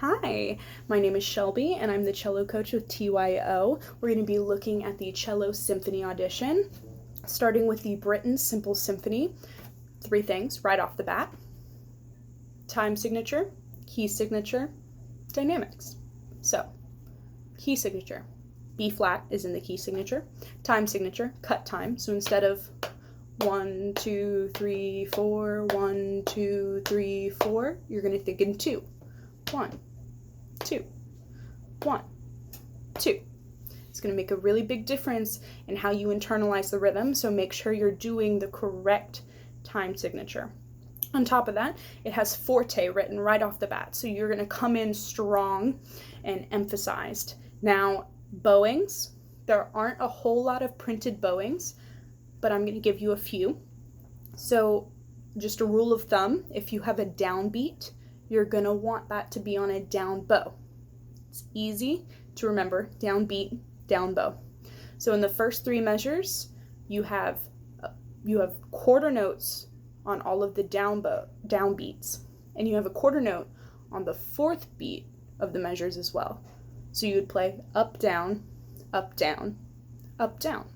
Hi, my name is Shelby and I'm the cello coach with TYO. We're going to be looking at the cello symphony audition, starting with the Britten Simple Symphony. 3 things right off the bat: time signature, key signature, dynamics. So, key signature, B flat is in the key signature. Time signature, cut time. So instead of 1, 2, 3, 4, 1, 2, 3, 4, you're going to think in 2. 1, 2, 1, 2. It's going to make a really big difference in how you internalize the rhythm, so make sure you're doing the correct time signature. On top of that, it has forte written right off the bat, so you're going to come in strong and emphasized. Now, bowings, there aren't a whole lot of printed bowings, but I'm going to give you a few. So just a rule of thumb, if you have a downbeat, you're going to want that to be on a down bow. It's easy to remember: downbeat, down bow. So in the first 3 measures, you have quarter notes on all of the down beats, and you have a quarter note on the 4th beat of the measures as well. So you would play up, down, up, down, up, down.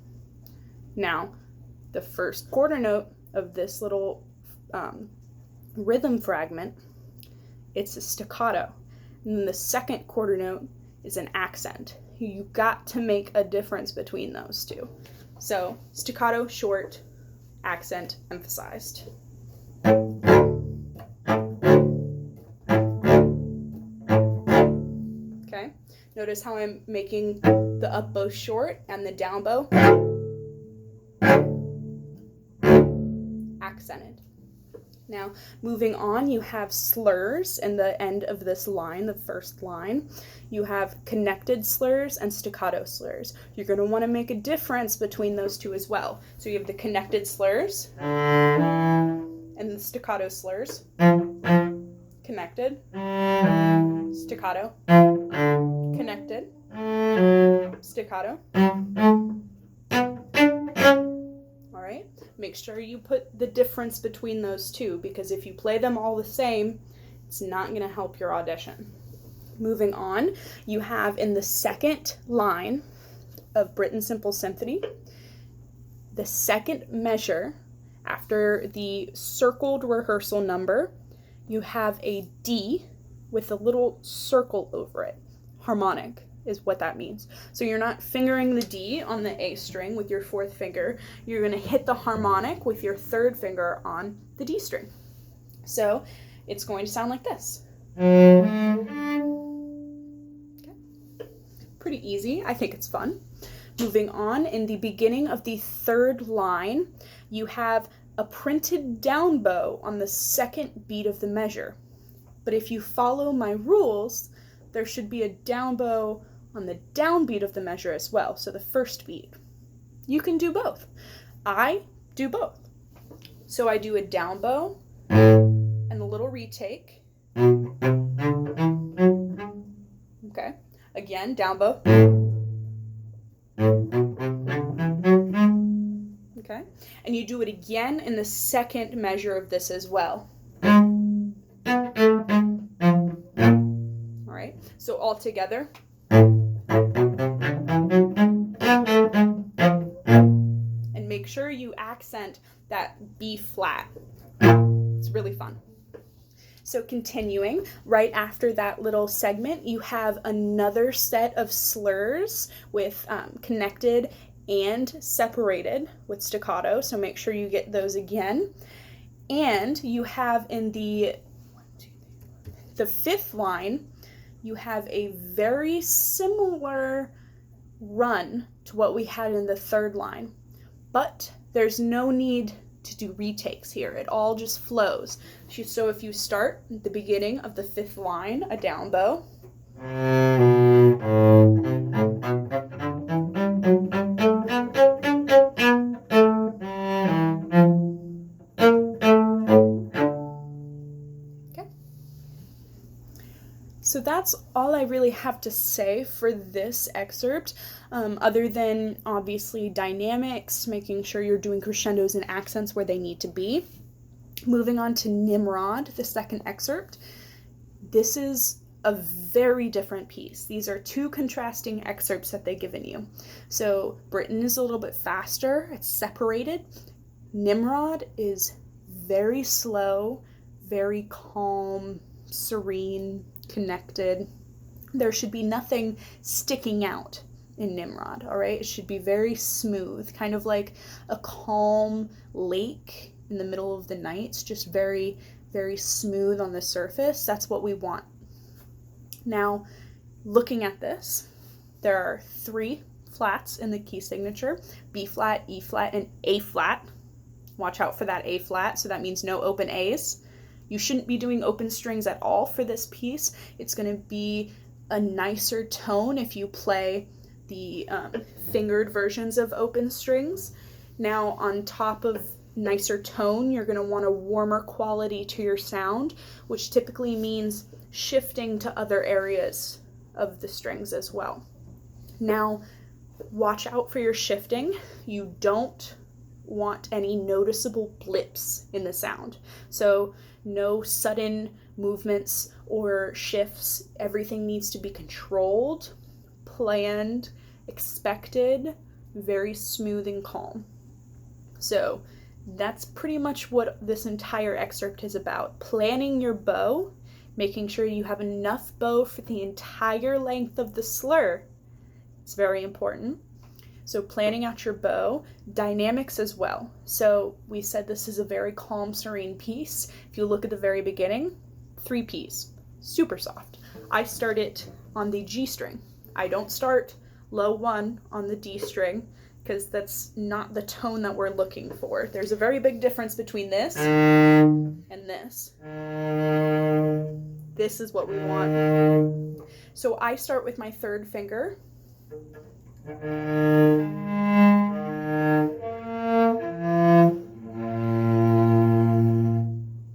Now, the first quarter note of this little rhythm fragment, it's a staccato. And then the second quarter note is an accent. You got to make a difference between those two. So staccato, short, accent, emphasized. Okay, notice how I'm making the up bow short and the down bow accented. Now, moving on, you have slurs in the end of this line, the first line. You have connected slurs and staccato slurs. You're going to want to make a difference between those two as well. So you have the connected slurs and the staccato slurs. Connected, staccato, connected, staccato. Alright, make sure you put the difference between those two, because if you play them all the same, it's not going to help your audition. Moving on, you have in the second line of Britten Simple Symphony, the second measure after the circled rehearsal number, you have a D with a little circle over it. Harmonic is what that means. So you're not fingering the D on the A string with your 4th finger. You're going to hit the harmonic with your 3rd finger on the D string. So it's going to sound like this. Okay. Pretty easy. I think it's fun. Moving on, in the beginning of the 3rd line, you have a printed down bow on the 2nd beat of the measure. But if you follow my rules, there should be a down bow on the downbeat of the measure as well, so the 1st beat. You can do both. I do both. So I do a down bow and a little retake. Okay, again, down bow. Okay, and you do it again in the 2nd measure of this as well. All right, so all together. And make sure you accent that B flat. It's really fun. So continuing, right after that little segment, you have another set of slurs with connected and separated with staccato, so make sure you get those again. And you have in the 5th line, you have a very similar run to what we had in the 3rd line, but there's no need to do retakes here. It all just flows. So if you start at the beginning of the 5th line, a down bow, so that's all I really have to say for this excerpt, other than obviously dynamics, making sure you're doing crescendos and accents where they need to be. Moving on to Nimrod, the second excerpt. This is a very different piece. These are two contrasting excerpts that they've given you. So Britain is a little bit faster, it's separated. Nimrod is very slow, very calm, serene, connected. There should be nothing sticking out in Nimrod, all right? It should be very smooth, kind of like a calm lake in the middle of the night. It's just very, very smooth on the surface. That's what we want. Now, looking at this, there are 3 flats in the key signature: B flat, E flat, and A flat. Watch out for that A flat, so that means no open A's. You shouldn't be doing open strings at all for this piece. It's going to be a nicer tone if you play the fingered versions of open strings. Now, on top of nicer tone, you're going to want a warmer quality to your sound, which typically means shifting to other areas of the strings as well. Now, watch out for your shifting. You don't want any noticeable blips in the sound. So no sudden movements or shifts. Everything needs to be controlled, planned, expected, very smooth and calm. So that's pretty much what this entire excerpt is about. Planning your bow, making sure you have enough bow for the entire length of the slur. It's very important. So planning out your bow, dynamics as well. So we said this is a very calm, serene piece. If you look at the very beginning, 3 Ps, super soft. I start it on the G string. I don't start low 1 on the D string, because that's not the tone that we're looking for. There's a very big difference between this and this. This is what we want. So I start with my 3rd finger.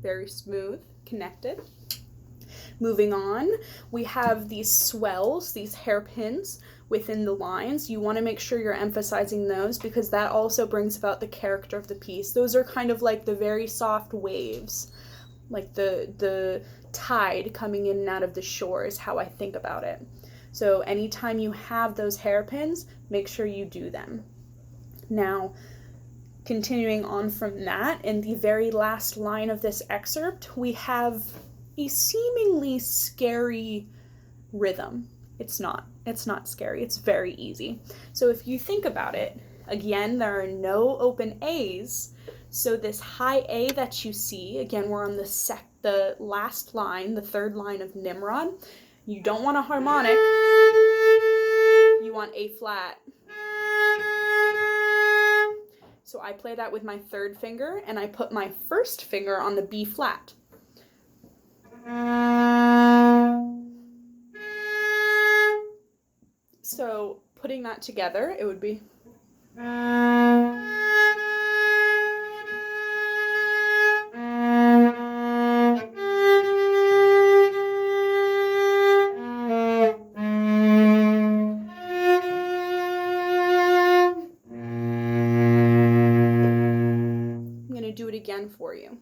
Very smooth, connected. Moving on, we have these swells, these hairpins within the lines. You want to make sure you're emphasizing those, because that also brings about the character of the piece. Those are kind of like the very soft waves, like the tide coming in and out of the shore is how I think about it. So anytime you have those hairpins, make sure you do them. Now, continuing on from that, in the very last line of this excerpt, we have a seemingly scary rhythm. It's not scary. It's very easy. So if you think about it, again, there are no open A's. So this high A that you see, again, we're on the last line, the 3rd line of Nimrod. You don't want a harmonic. You want A flat. So I play that with my 3rd finger, and I put my 1st finger on the B flat. So putting that together, it would be. I'm going to do it again for you.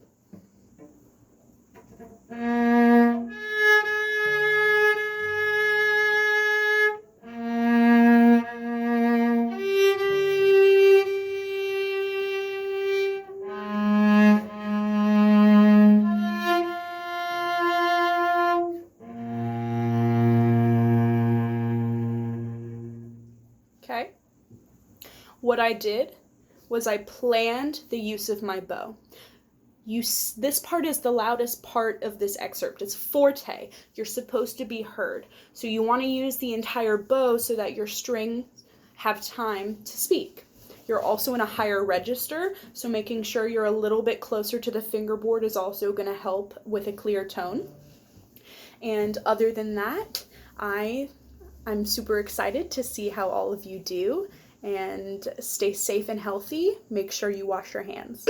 Okay? What I did was I planned the use of my bow. This part is the loudest part of this excerpt. It's forte. You're supposed to be heard. So you want to use the entire bow so that your strings have time to speak. You're also in a higher register, so making sure you're a little bit closer to the fingerboard is also going to help with a clear tone. And other than that, I'm super excited to see how all of you do, and stay safe and healthy. Make sure you wash your hands.